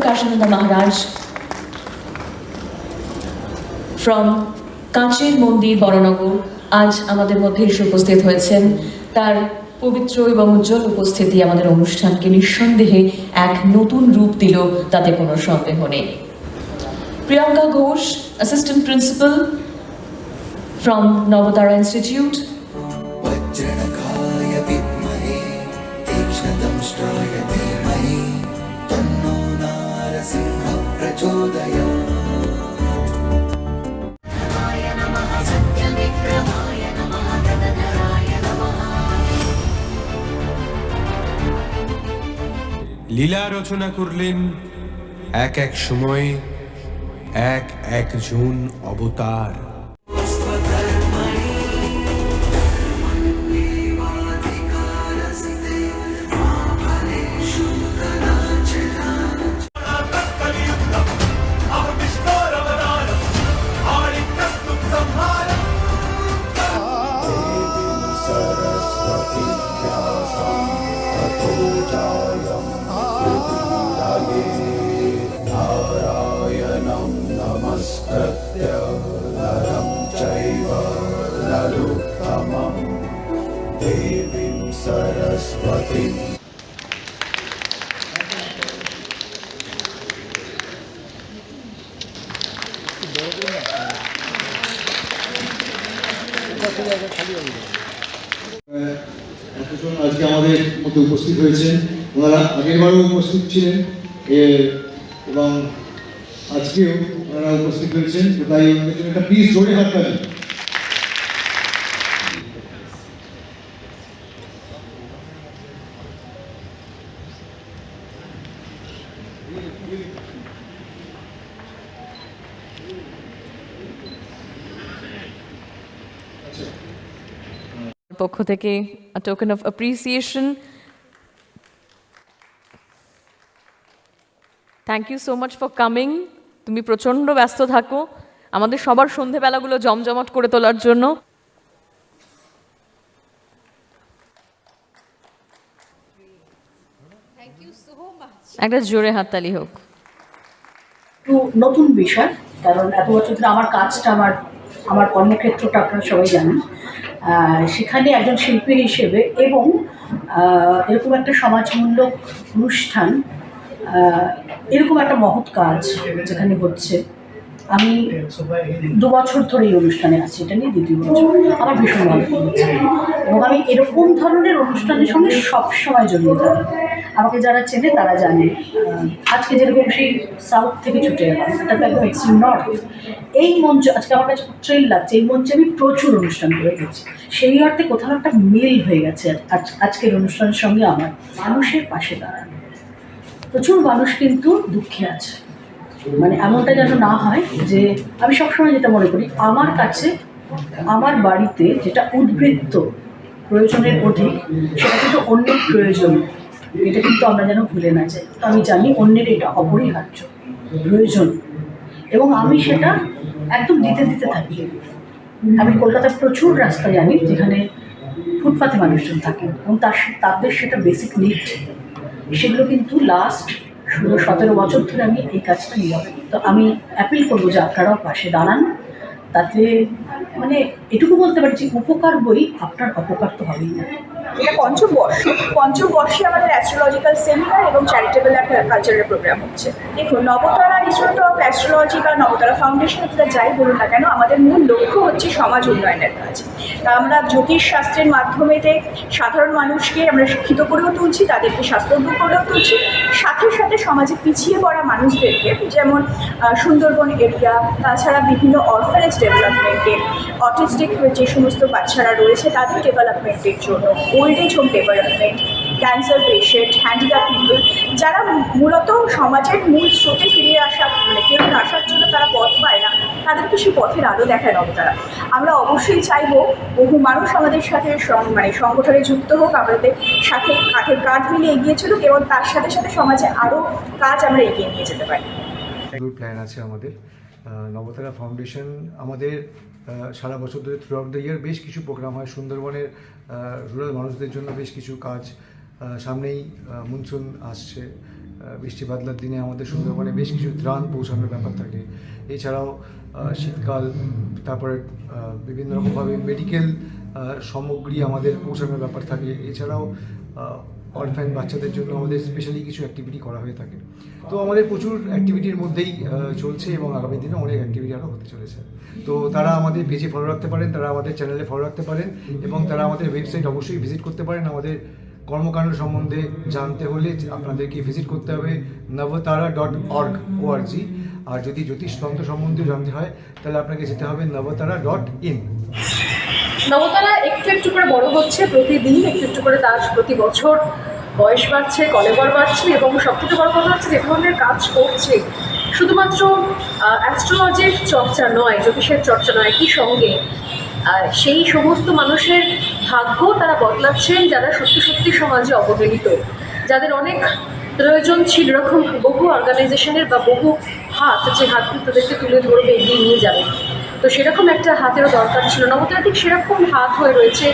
Prakashananda Maharaj from কাঁচের মন্দির বরানগর আজ আমাদের মধ্যে এসে উপস্থিত হয়েছেন। তার পবিত্র এবং উজ্জ্বল উপস্থিতি আমাদের অনুষ্ঠানকে নিঃসন্দেহে এক নতুন রূপ দিল, তাতে কোনো সন্দেহ নেই। Priyanka Ghosh, assistant principal from Navotara Institute. লীলা রচনা করলেন এক এক সময় এক একজন অবতার। नारायणं नमस्कृत्य नरं चैव नरोत्तमं देवीं सरस्वतीं আজকে আমাদের মধ্যে উপস্থিত হয়েছেন। ওনারা আগেরবারও উপস্থিত ছিলেন এবং আজকেও ওনারা উপস্থিত হয়েছেন, তো তাই ওনাদের জন্য একটা প্লিজ জোরে হাততালি। পক্ষ থেকে a token of appreciation. Thank you so much for coming. তুমি প্রচণ্ড ব্যস্ত থাকো আমাদের সবার সন্ধেবেলাগুলো জমজমাট করে তোলার জন্য। একটা জোরে হাততালি হোক। একটু নতুন বিষয়, কারণ এত বছর ধরে আমার কাজটা আমার কর্মক্ষেত্রটা আপনারা সবাই জানেন। সেখানে একজন শিল্পী হিসেবে এবং এরকম একটা সমাজমূলক অনুষ্ঠান, এরকম একটা মহৎ কাজ যেখানে হচ্ছে, আমি 2 বছর ধরে এই অনুষ্ঠানে আছি, এটা নিয়ে 2য় বছর। আমার ভীষণ ভালো লেগেছে এবং আমি এরকম ধরনের অনুষ্ঠানের সঙ্গে সবসময় জড়িয়ে থাকি। আমাকে যারা চেনে তারা জানে। আজকে যেরকম সেই সাউথ থেকে ছুটে এলাম, এটা তো একদম এক্সট্রিম নর্থ। এই মঞ্চ আজকে আমার কাছে থ্রিল লাগছে। এই মঞ্চে আমি প্রচুর অনুষ্ঠান করে গেছি, সেই অর্থে কোথাও একটা মিল হয়ে গেছে আজকের অনুষ্ঠানের সঙ্গে আমার। মানুষের পাশে দাঁড়ানো, প্রচুর মানুষ কিন্তু দুঃখে আছে, মানে এমনটা যেন না হয় যে, আমি সবসময় যেটা মনে করি আমার কাছে আমার বাড়িতে যেটা উদ্বৃত্ত প্রয়োজনের অধিক, সেটা কিন্তু অন্যের প্রয়োজন, এটা কিন্তু আমরা যেন ভুলে না যাই। তো আমি জানি অন্যের এটা অপরিহার্য প্রয়োজন এবং আমি সেটা একদম দিতে থাকি। আমি কলকাতার প্রচুর রাস্তা জানি যেখানে ফুটপাতে মানুষজন থাকেন এবং তাদের সেটা বেসিক নিড, সেগুলো কিন্তু লাস্ট 16-17 বছর ধরে আমি এই কাজটা নিয়ে যাবো। তো আমি অ্যাপিল করবো যে আপনারাও পাশে দাঁড়ান, তাতে মানে এটুকু বলতে পারি যে উপকার বই আপনার অপকার তো হবেই না। এটা পঞ্চম বর্ষে আমাদের অ্যাস্ট্রোলজিক্যাল সেমিনার এবং চ্যারিটেবল একটা কালচারাল প্রোগ্রাম হচ্ছে। দেখুন, নবতারা ইনস্টিটিউট অফ অ্যাস্ট্রোলজি বা নবতারা ফাউন্ডেশন, আপনারা যাই বলুন না কেন, আমাদের মূল লক্ষ্য হচ্ছে সমাজ উন্নয়নের কাজ। তা আমরা জ্যোতিষশাস্ত্রের মাধ্যমেতে সাধারণ মানুষকে আমরা শিক্ষিত করেও তুলছি, তাদেরকে স্বাস্থ্যবান করেও তুলছি, সাথে সাথে সমাজে পিছিয়ে পড়া মানুষদেরকে, যেমন সুন্দরবন এরিয়া, তাছাড়া বিভিন্ন অরফানেজ ডেভেলপমেন্টে, অটিস্টিক যে সমস্ত বাচ্চারা রয়েছে তাদের ডেভেলপমেন্টের জন্য, old age home development, cancer patient, handicap people, যারা মূলত সমাজের মূল স্রোতে ফিরে আসার জন্য তারা পথ পায় না, তাদেরকে সেই পথের আলো দেখায় নবতারা। আমরা অবশ্যই চাইবো বহু মানুষ আমাদের সাথে সংগঠনে যুক্ত হোক, আমাদের সাথে কাঁধে কাঁধ মিলিয়ে এগিয়ে চলুক এবং তার সাথে সাথে সমাজে আরও কাজ আমরা এগিয়ে নিয়ে যেতে পারি। প্ল্যান আছে আমাদের। নবতারা ফাউন্ডেশন আমাদের সারা বছর ধরে থ্রু আউট দ্য ইয়ার বেশ কিছু প্রোগ্রাম হয়। সুন্দরবনের রুরাল মানুষদের জন্য বেশ কিছু কাজ, সামনেই মনসুন আসছে, বৃষ্টি বাদলার দিনে আমাদের সুন্দরবনে বেশ কিছু ত্রাণ পৌঁছানোর ব্যাপার থাকে। এছাড়াও শীতকাল, তারপরে বিভিন্ন রকমভাবে মেডিকেল সামগ্রী আমাদের পৌঁছানোর ব্যাপার থাকে। এছাড়াও অরফ্যান বাচ্চাদের জন্য আমাদের স্পেশালি কিছু অ্যাক্টিভিটি করা হয়ে থাকে। তো আমাদের প্রচুর অ্যাক্টিভিটির মধ্যেই চলছে এবং আগামী দিনে অনেক অ্যাক্টিভিটি আরও হতে চলেছে। তো তারা আমাদের পেজে ফলো রাখতে পারেন, তারা আমাদের চ্যানেলে ফলো রাখতে পারেন এবং তারা আমাদের ওয়েবসাইট অবশ্যই ভিজিট করতে পারেন। আমাদের কর্মকাণ্ড সম্বন্ধে জানতে হলে আপনাদেরকে ভিজিট করতে হবে navtara.org। আর যদি জ্যোতিষতন্ত্র সম্বন্ধে জানতে হয় তাহলে আপনাকে যেতে হবে navtara.in। নবতারা একটু একটু করে বড় হচ্ছে, প্রতিদিন একটু একটু করে তার প্রতি বছর বয়স বাড়ছে, কলেবর বাড়ছে এবং সবথেকে বড় কথা হচ্ছে যে ধরনের কাজ করছে শুধুমাত্র অ্যাস্ট্রোলজির চর্চা নয়, জ্যোতিষের চর্চা নয়, একই সঙ্গে সেই সমস্ত মানুষের ভাগ্য তারা বদলাচ্ছেন যারা সত্যি সত্যি সমাজে অবহেলিত, যাদের অনেক প্রয়োজন ছিল, এরকম বহু অর্গানাইজেশনের বা বহু হাত যে হাতগুলো তাদেরকে তুলে ধরবে, এগিয়ে নিয়ে যাবে। তো সেরকম একটা হাতেরও দরকার ছিল। নবতারা ঠিক সেরকম হাত হয়ে রয়েছে,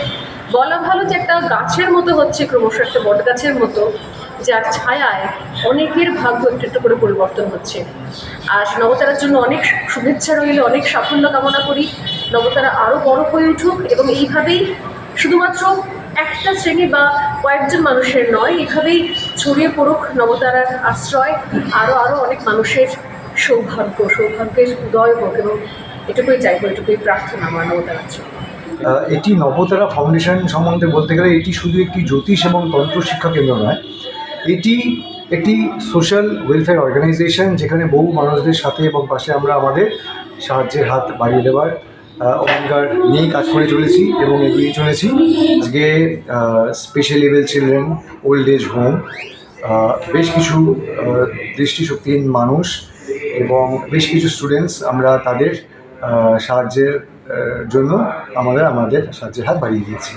বলা ভালো যে একটা গাছের মতো হচ্ছে, ক্রমশ একটা বট গাছের মতো, যার ছায়ায় অনেকের ভাগ্য একটু একটু করে পরিবর্তন হচ্ছে। আর নবতারার জন্য অনেক শুভেচ্ছা রইল, অনেক সাফল্য কামনা করি। নবতারা আরও বড় হয়ে উঠুক এবং এইভাবেই শুধুমাত্র একটা শ্রেণী বা কয়েকজন মানুষের নয়, এভাবেই ছড়িয়ে পড়ুক নবতারার আশ্রয় আরও অনেক মানুষের সৌভাগ্যের উদয় হোক, এবং এটুকুই চাইবো, এটুকুই প্রার্থনা আমার নবতারার জন্য। এটি নবতারা ফাউন্ডেশন সম্বন্ধে বলতে গেলে এটি শুধু একটি জ্যোতিষ এবং তন্ত্র শিক্ষা কেন্দ্র নয়, এটি একটি সোশ্যাল ওয়েলফেয়ার অর্গানাইজেশন যেখানে বহু মানুষদের সাথে এবং পাশে আমরা আমাদের সাহায্যের হাত বাড়িয়ে দেওয়ার অঙ্গীকার নিয়েই কাজ করে চলেছি এবং এগিয়ে চলেছি। আজকে special able children, old age home, বেশ কিছু দৃষ্টিশক্তিহীন মানুষ এবং বেশ কিছু স্টুডেন্টস, আমরা তাদের সাহায্যের জন্য আমাদের সাহায্যের হাত বাড়িয়ে দিয়েছি।